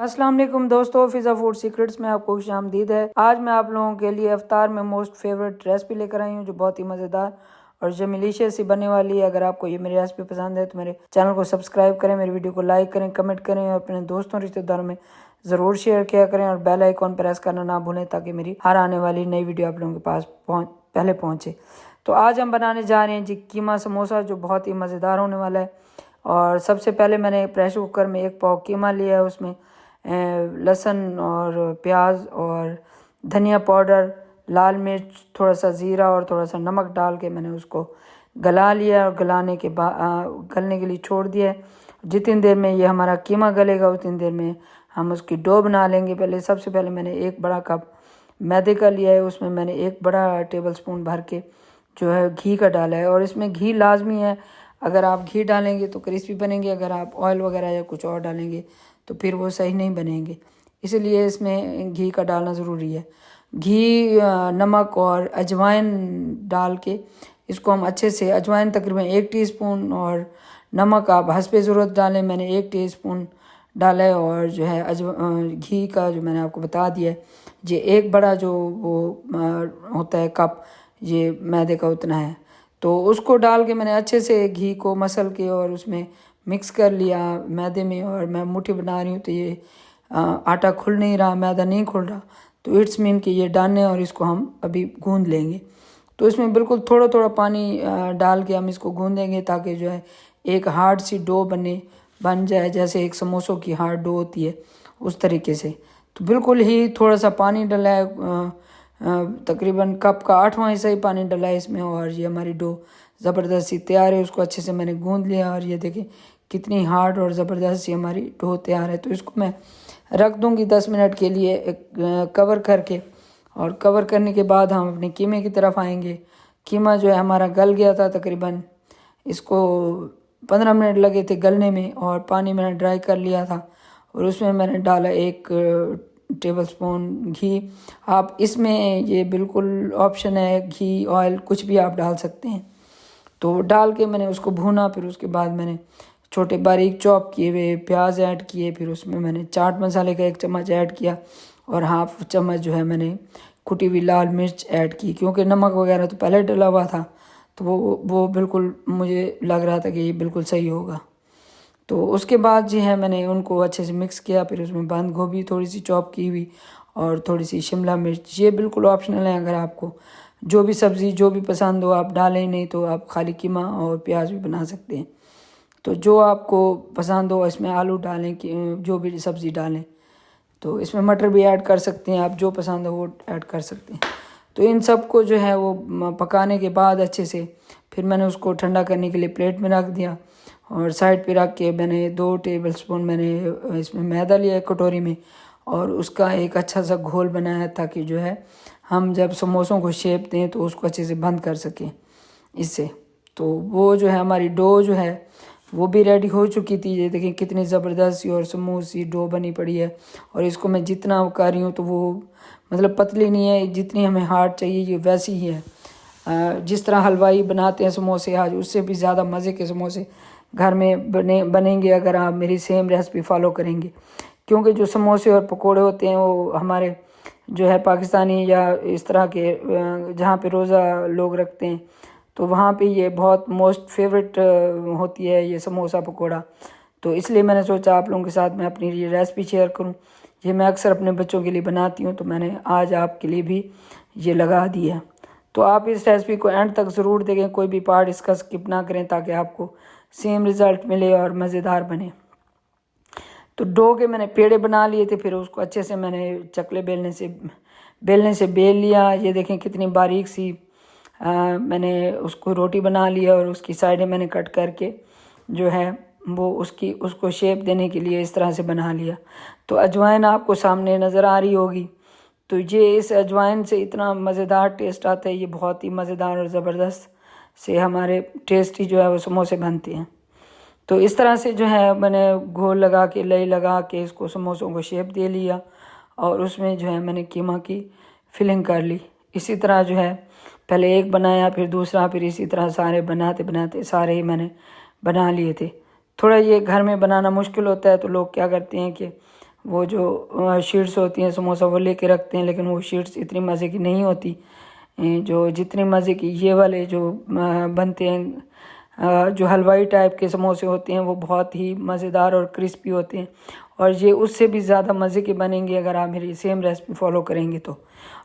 अस्सलाम वालेकुम दोस्तों, फिज़ा फूड सीक्रेट्स में आपको खुशामदीद है। आज मैं आप लोगों के लिए इफ्तार में मोस्ट फेवरेट रेसिपी लेकर आई हूँ जो बहुत ही मज़ेदार और जमिलिशियस सी बनने वाली है। अगर आपको ये मेरी रेसिपी पसंद है तो मेरे चैनल को सब्सक्राइब करें, मेरी वीडियो को लाइक करें, कमेंट करें और अपने दोस्तों रिश्तेदारों में ज़रूर शेयर किया करें और बेल आइकॉन प्रेस करना ना भूलें ताकि मेरी हर आने वाली नई वीडियो आप लोगों के पास पहले पहुँचे। तो आज हम बनाने जा रहे हैं जी कीमा समोसा, जो बहुत ही मज़ेदार होने वाला है। और सबसे पहले मैंने प्रेशर कुकर में 1 पाव कीमा लिया है, उसमें लहसुन और प्याज और धनिया पाउडर, लाल मिर्च, थोड़ा सा ज़ीरा और थोड़ा सा नमक डाल के मैंने उसको गला लिया और गलाने के बाद गलने के लिए छोड़ दिया है। जितनी देर में ये हमारा कीमा गलेगा उतनी देर में हम उसकी डो बना लेंगे। सबसे पहले मैंने 1 बड़ा कप मैदे का लिया है, उसमें मैंने 1 बड़ा टेबल स्पून भर के जो है घी का डाला है। और इसमें घी लाजमी है, अगर आप घी डालेंगे तो क्रिस्पी बनेंगे, अगर आप ऑयल वगैरह या कुछ और डालेंगे तो फिर वो सही नहीं बनेंगे, इसलिए इसमें घी का डालना ज़रूरी है। घी, नमक और अजवाइन डाल के इसको हम अच्छे से, अजवाइन तकरीबन 1 टीस्पून और नमक आप हस्बे ज़रूरत डालें। मैंने 1 टीस्पून डाला है और जो है घी का जो मैंने आपको बता दिया है, ये 1 बड़ा जो वो होता है कप, ये मैदे का उतना है। तो उसको डाल के मैंने अच्छे से घी को मसल के और उसमें मिक्स कर लिया मैदे में। और मैं मुट्ठी बना रही हूँ तो ये आटा खुल नहीं रहा, मैदा नहीं खुल रहा, तो इट्स मीन कि ये डालने है और इसको हम अभी गूंद लेंगे। तो इसमें बिल्कुल थोड़ा थोड़ा पानी डाल के हम इसको गूंदेंगे ताकि जो है एक हार्ड सी डो बन जाए, जैसे एक समोसों की हार्ड डो होती है उस तरीके से। तो बिल्कुल ही थोड़ा सा पानी डला है, तकरीबन कप का 8वां हिस्सा ही पानी डला है इसमें। और ये हमारी डो ज़बरदस्त सी तैयार है, उसको अच्छे से मैंने गूंद लिया और ये देखें कितनी हार्ड और ज़बरदस्त सी हमारी डो तैयार है। तो इसको मैं रख दूंगी 10 मिनट के लिए कवर करके। और कवर करने के बाद हम अपने कीमे की तरफ आएंगे। कीमा जो है हमारा गल गया था, तकरीबन इसको 15 मिनट लगे थे गलने में और पानी मैंने ड्राई कर लिया था। और उसमें मैंने डाला 1 टेबल स्पून घी। आप इसमें, ये बिल्कुल ऑप्शन है, घी ऑयल कुछ भी आप डाल सकते हैं। तो डाल के मैंने उसको भूना, फिर उसके बाद मैंने छोटे बारीक चॉप किए हुए प्याज ऐड किए, फिर उसमें मैंने चाट मसाले का 1 चम्मच ऐड किया और हाफ चम्मच जो है मैंने कुटी हुई लाल मिर्च ऐड की, क्योंकि नमक वगैरह तो पहले डला हुआ था। तो वो बिल्कुल मुझे लग रहा था कि ये बिल्कुल सही होगा। तो उसके बाद जो है मैंने उनको अच्छे से मिक्स किया, फिर उसमें बंद गोभी थोड़ी सी चॉप की हुई और थोड़ी सी शिमला मिर्च, ये बिल्कुल ऑप्शनल है, अगर आपको जो भी सब्ज़ी जो भी पसंद हो आप डालें, नहीं तो आप खाली कीमा और प्याज भी बना सकते हैं। तो जो आपको पसंद हो, इसमें आलू डालें कि जो भी सब्ज़ी डालें, तो इसमें मटर भी ऐड कर सकते हैं, आप जो पसंद हो वो ऐड कर सकते हैं। तो इन सब को जो है वो पकाने के बाद अच्छे से फिर मैंने उसको ठंडा करने के लिए प्लेट में रख दिया और साइड पे रख के मैंने 2 टेबल स्पून मैंने इसमें मैदा लिया एक कटोरी में और उसका एक अच्छा सा घोल बनाया, ताकि जो है हम जब समोसों को शेप दें तो उसको अच्छे से बंद कर सकें इससे। तो वो जो है हमारी डो जो है वो भी रेडी हो चुकी थी। ये देखें कितनी ज़बरदस्त सी और स्मूथ सी डो बनी पड़ी है। और इसको मैं जितना कर रही हूँ तो वो मतलब पतली नहीं है, जितनी हमें हार्ड चाहिए ये वैसी ही है। जिस तरह हलवाई बनाते हैं समोसे आज, उससे भी ज़्यादा मज़े के समोसे घर में बनेंगे अगर आप मेरी सेम रेसिपी फॉलो करेंगे। क्योंकि जो समोसे और पकोड़े होते हैं वो हमारे जो है पाकिस्तानी या इस तरह के जहाँ पे रोज़ा लोग रखते हैं तो वहाँ पे ये बहुत मोस्ट फेवरेट होती है ये समोसा पकोड़ा। तो इसलिए मैंने सोचा आप लोगों के साथ मैं अपनी ये रेसिपी शेयर करूँ। ये मैं अक्सर अपने बच्चों के लिए बनाती हूँ, तो मैंने आज आपके लिए भी ये लगा दी है। तो आप इस रेसिपी को एंड तक ज़रूर देखें, कोई भी पार्ट इसका स्किप ना करें ताकि आपको सेम रिज़ल्ट मिले और मज़ेदार बने। तो डो के मैंने पेड़े बना लिए थे, फिर उसको अच्छे से मैंने चकले बेलने से बेल लिया। ये देखें कितनी बारीक सी मैंने उसको रोटी बना लिया और उसकी साइडें मैंने कट करके जो है वो उसको शेप देने के लिए इस तरह से बना लिया। तो अजवाइन आपको सामने नज़र आ रही होगी। तो ये इस अजवाइन से इतना मज़ेदार टेस्ट आता है, ये बहुत ही मज़ेदार और ज़बरदस्त से हमारे टेस्टी जो है वो समोसे बनते हैं। तो इस तरह से जो है मैंने घोल लगा के लई लगा के इसको समोसों को शेप दे लिया और उसमें जो है मैंने कीमा की फिलिंग कर ली। इसी तरह जो है पहले एक बनाया, फिर दूसरा, फिर इसी तरह सारे बनाते बनाते सारे ही मैंने बना लिए थे। थोड़ा ये घर में बनाना मुश्किल होता है तो लोग क्या करते हैं कि वो जो शीट्स होती हैं समोसा वो लेके रखते हैं, लेकिन वो शीट्स इतनी मज़े की नहीं होती जो जितनी मज़े की ये वाले जो बनते हैं। जो हलवाई टाइप के समोसे होते हैं वो बहुत ही मज़ेदार और क्रिस्पी होते हैं, और ये उससे भी ज़्यादा मज़े के बनेंगे अगर आप मेरी सेम रेसिपी फॉलो करेंगे तो।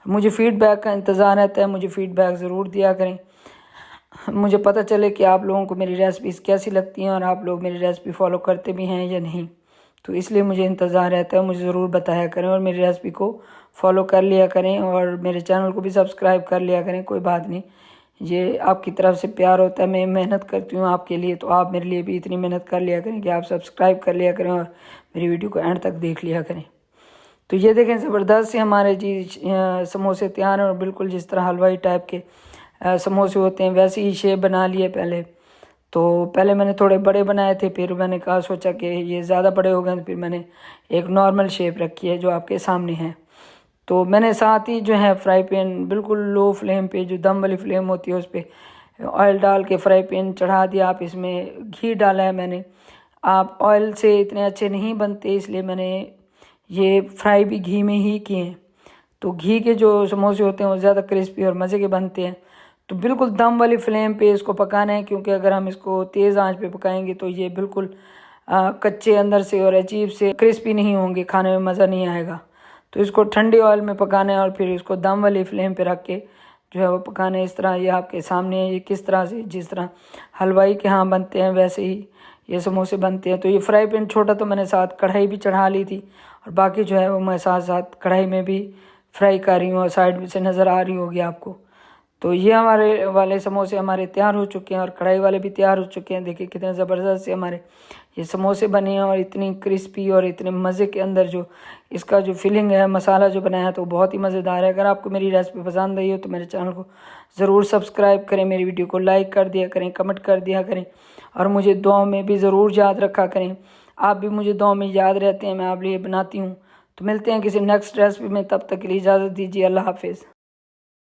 मुझे फ़ीडबैक का इंतज़ार रहता है, मुझे फ़ीडबैक ज़रूर दिया करें, मुझे पता चले कि आप लोगों को मेरी रेसिपीज़ कैसी लगती हैं और आप लोग मेरी रेसिपी फॉलो करते भी हैं या नहीं। तो इसलिए मुझे इंतज़ार रहता है, मुझे ज़रूर बताया करें और मेरी रेसिपी को फॉलो कर लिया करें और मेरे चैनल को भी सब्सक्राइब कर लिया करें। कोई बात नहीं, ये आपकी तरफ से प्यार होता है, मैं मेहनत करती हूँ आपके लिए, तो आप मेरे लिए भी इतनी मेहनत कर लिया करें कि आप सब्सक्राइब कर लिया करें और मेरी वीडियो को एंड तक देख लिया करें। तो ये देखें ज़बरदस्त से हमारे जी समोसे तैयार हैं और बिल्कुल जिस तरह हलवाई टाइप के समोसे होते हैं वैसे ही शेप बना लिए पहले। तो पहले मैंने थोड़े बड़े बनाए थे, फिर मैंने कहा सोचा कि ये ज़्यादा बड़े हो गए, तो फिर मैंने एक नॉर्मल शेप रखी है जो आपके सामने है। तो मैंने साथ ही जो है फ्राई पैन बिल्कुल लो फ्लेम पे, जो दम वाली फ्लेम होती है, उस पर ऑयल डाल के फ्राई पैन चढ़ा दिया। आप इसमें घी डाला है मैंने, आप ऑयल से इतने अच्छे नहीं बनते इसलिए मैंने ये फ्राई भी घी में ही किए हैं। तो घी के जो समोसे होते हैं वो ज़्यादा क्रिस्पी और मज़े के बनते हैं। तो बिल्कुल दम वाली फ्लेम पे इसको पकाना है, क्योंकि अगर हम इसको तेज़ आंच पे पकाएंगे तो ये बिल्कुल कच्चे अंदर से और अजीब से क्रिस्पी नहीं होंगे, खाने में मज़ा नहीं आएगा। तो इसको ठंडे ऑयल में पकाना है और फिर इसको दम वाली फ्लेम पे रख के जो है वो पकाना है। इस तरह ये आपके सामने है, ये किस तरह से, जिस तरह हलवाई के यहाँ बनते हैं वैसे ही ये समोसे बनते हैं। तो ये फ्राई पैन छोटा, तो मैंने साथ कढ़ाई भी चढ़ा ली थी और बाकी जो है वो मैं साथ साथ कढ़ाई में भी फ्राई कर रही हूँ और साइड में से नज़र आ रही होगी आपको। तो ये हमारे वाले समोसे हमारे तैयार हो चुके हैं और कढ़ाई वाले भी तैयार हो चुके हैं। देखिए कितने ज़बरदस्त से हमारे ये समोसे बने हैं और इतनी क्रिस्पी और इतने मज़े के अंदर जो इसका जो फिलिंग है, मसाला जो बनाया है, तो बहुत ही मज़ेदार है। अगर आपको मेरी रेसिपी पसंद आई हो तो मेरे चैनल को ज़रूर सब्सक्राइब करें, मेरी वीडियो को लाइक कर दिया करें, कमेंट कर दिया करें और मुझे दुआ में भी ज़रूर याद रखा करें। आप भी मुझे दुआ में याद रहते हैं, मैं आप लिए बनाती हूँ। तो मिलते हैं किसी नेक्स्ट रेसिपी में, तब तक के लिए इजाज़त दीजिए। अल्लाह हाफिज़।